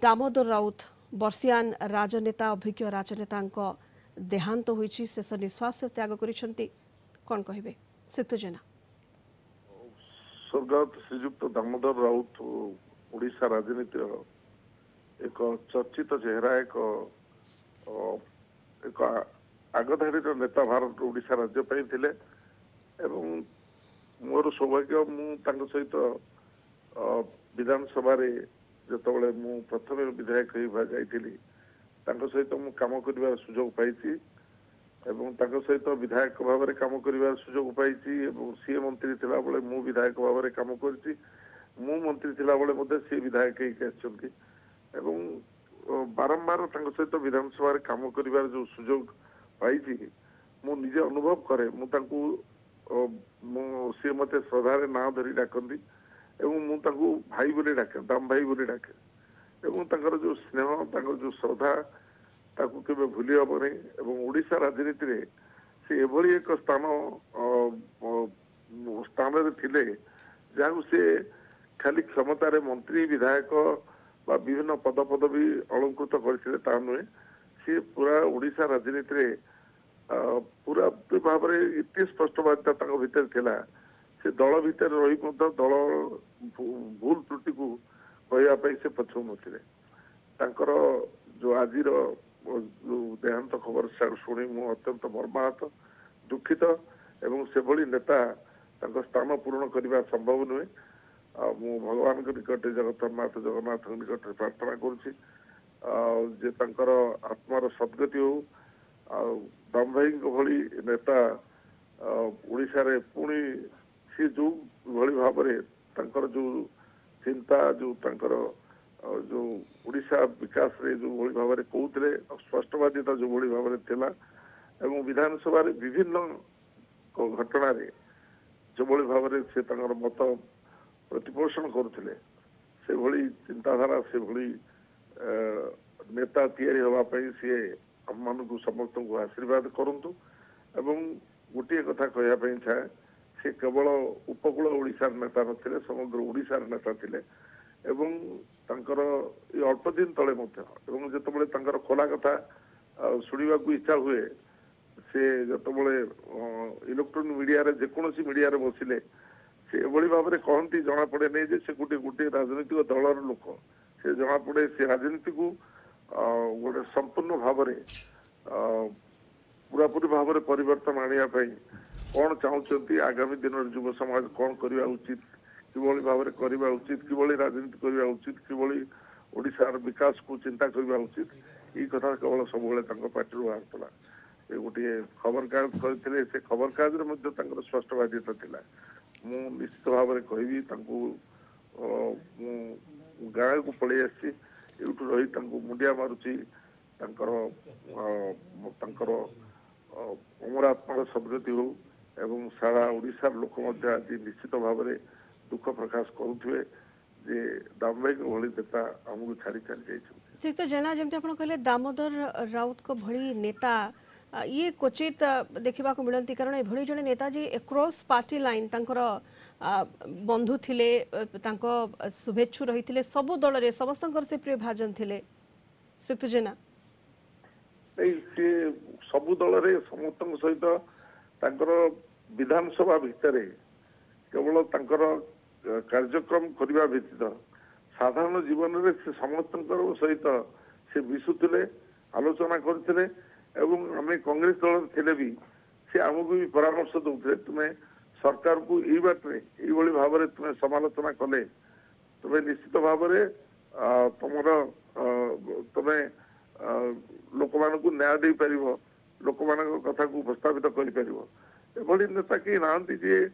दामोदर राउत बर्षियान राजनेता अभिज्ञ राजनेता देहांत होईछि शेष निश्वास त्याग करिसेंती कोन कहिबे सिद्धू जेना स्वर्गत श्रीजुक्त दामोदर राउत ओडिशा राजनीति एक चर्चित चेहरा एक आगधारी नेता भारत ओडिशा राज्य पे थिले एवं मोर सौभाग्य मु सहित विधानसभा जिते मु प्रथम विधायक जाइली सहित मु काम कर सुजोग पाई एवं सहित विधायक भाव में काम कर सुजोग पाई सी मंत्री थिला बेले मु विधायक भाव में काम कर मंत्री थिला बेले सी विधायक एवं बारंबार सहित विधानसभा काम कर जो सुजोग पाई मु निजे अनुभव करे सी मत श्रद्धार ना धरी डाकती एवं मुझे भाई बोली डाके दाम भाई बोली डाके एवं जो स्नेह जो श्रद्धा ताकू केबे भूली हेबनी एवं ओडिशा राजनीति रे से एभली एक स्थान रे थिले जहाँ से खाली क्षमतार मंत्री विधायक बा विभिन्न पद पदवी अलंकृत करथिले ता नुहे सी पूरा ओडिशा राजनीति रे पूरा भाव में इतनी स्पष्टवादिता भितर थिला से दल भितर रही दल भूल त्रुटि को कहवाई से पछौ नथिले तांकर जो आज जो देहांत खबर शुणी मु अत्यंत मर्माहत दुखित एवं से भली नेता स्थान पूरण करने संभव नुहे मु भगवान निकट जगन्नाथ निकट प्रार्थना कर आत्मार सद्गति हो दाम भाई भली नेता ओडिशा रे पुणी सी जो भली भाव में जो चिंता जो जो ओडिशा विकास रे जो भली भाव में कहते स्पष्टवादिता जो भली भाव में थिला एवं विधानसभा विभिन्न घटना जो भली भाव में से मत प्रतिपोषण करुले से भली चिंताधारा से भली नेता तैयारी होगापी सी आम मान समस्त को आशीर्वाद करंतु एवं गोटे कथा कहवाई चाहे से केवल उपकूल ओडिशार नेता नथिले समग्र ओडिशार नेता थिले एवं तांकर ये अल्प दिन तले एवं जितेबाला तांकर खोला कथा शुणा इच्छा हुए से जितेबाला इलेक्ट्रोनिक मीडिया रे जेकोसी मीडिया रे बसिले से एभली भाव में कहती जना पड़े नहीं जे से गोटे गोटे राजनीतिक दलर लोक से जना पड़े से राजनीति को गोटे संपूर्ण भाव में पूरापूरी भाव में परिवर्तन आने कौन चाहते आगामी दिन युव समाज कौन करवा उचित किभली भाव में करवा उचित किभली राजनीति करवा उचित किभली ओडिशार विकास को चिंता करवा उचित ये कथा केवल सब पार्टी बाहर ये गोटे खबर कागज करते से खबर कागज स्पष्टवादिता थिला मु निश्चित भाव में कहबी गाँ को पलि आसी रही मुंडिया मारुची अमरात्मार सदगति हो एवं सारा ओडिशार लोक आज निश्चित भाव में दुख प्रकाश करुवे जे दाम भाई भली नेता आमको छाड़ी चली जाइए ठीक तो जेना जमती आप कहले दामोदर राउत को भली नेता ये क्वचित देखा मिलती कारण एभली जड़े नेताजी एक्रॉस पार्टी लाइन बंधु थिले शुभेच्छु रही थे सबु दल रे समस्त से प्रिय भाजन थिले सिद्धू जेना सबु दल रे समस्त सहित विधानसभा भितर केवल कार्यक्रम करने व्यतीत साधारण जीवन में से समस्त सहित से मिशुले आलोचना करते एवं आम कांग्रेस दल थे भी सी आमको भी परामर्श दौते तुम्हें सरकार को यही बाटे ये भाव में तुम्हें समालोचना कले तुम्हें निश्चित भाव में तुम तुम्हें लोक मान न्याय दे पार लोक मान कथा को उपस्थापित कर नेता कहीं ना जे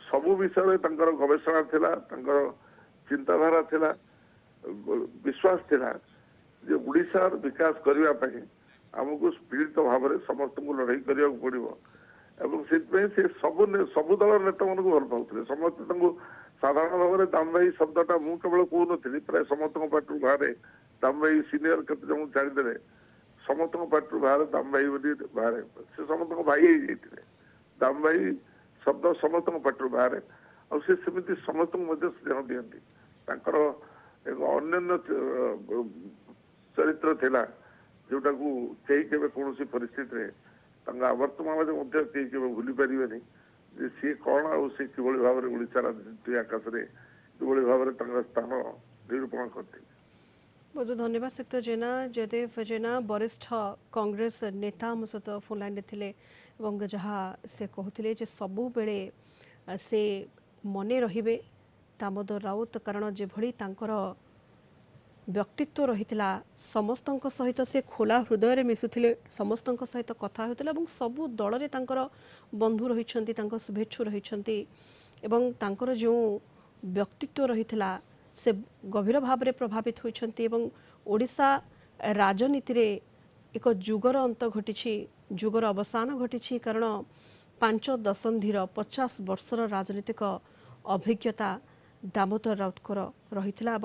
सबु विषय गवेषणा थिला चिंताधारा थिला विश्वास थिला जे ओडिशार विकास करने आमको पीड़ित भाव में समस्त को लड़ाई करने पड़ो एवं से सबु दल नेता मान भल पाते समस्त साधारण भाव में दाम भाई शब्दटा मु केवल कहूनी प्राय समस्त पार्टी बाहर दाम भाई सीनियर केते जन छाड़ीदे समस्त पार्टी बाहर दाम भाई बाहर से समस्त भाई दाम भाई शब्द समस्त पार्टी बाहर आमती समस्त स्नेह दिखती ଏକ ଅନ୍ୟାନ୍ୟ ଚରିତ୍ର ଥିଲା ଯୋଉଟାକୁ କେହି କେବେ କୌଣସି ପରିସ୍ଥିତିରେ ତାଙ୍କ ବର୍ତ୍ତମାନରେ ମଧ୍ୟ କେହି କେବେ ଭୁଲି ପାରିବେନି ଯେ ସିଏ କଣ ଆଉ ସେ କିଭଳି ଭାବରେ ଓଡ଼ିଶା ରାଜନୀତି ଆକାଶରେ କିଭଳି ଭାବରେ ତାଙ୍କର ସ୍ଥାନ ନିରୂପଣ କରିଥିଲେ। बहुत धन्यवाद सेक्टर जेना जयदेव जेना वरिष्ठ कांग्रेस नेता आम सहित फोन लाइन थे जहाँ से कहते जे सबु बेले से मने रहिबे दामोदर राउत कारण जेभली तांकर व्यक्तित्व रहितला समस्त सहित से खोला हृदय मिसुथिले समस्त सहित कथा होता सबु दल रे तांकर बंधु रहिछंती तांकर शुभेच्छु रहिछंती एवं तांकर जो व्यक्तित्व रहितला से गभीर भाव में प्रभावित होइछंती एवं ओडिशा राजनीति रे एक जुगर अंत घटी जुगर अवसान घटी कारण 5 दशंधिर 50 वर्षर राजनीतिक अभिज्ञता दामोदर राउतकर रहितला।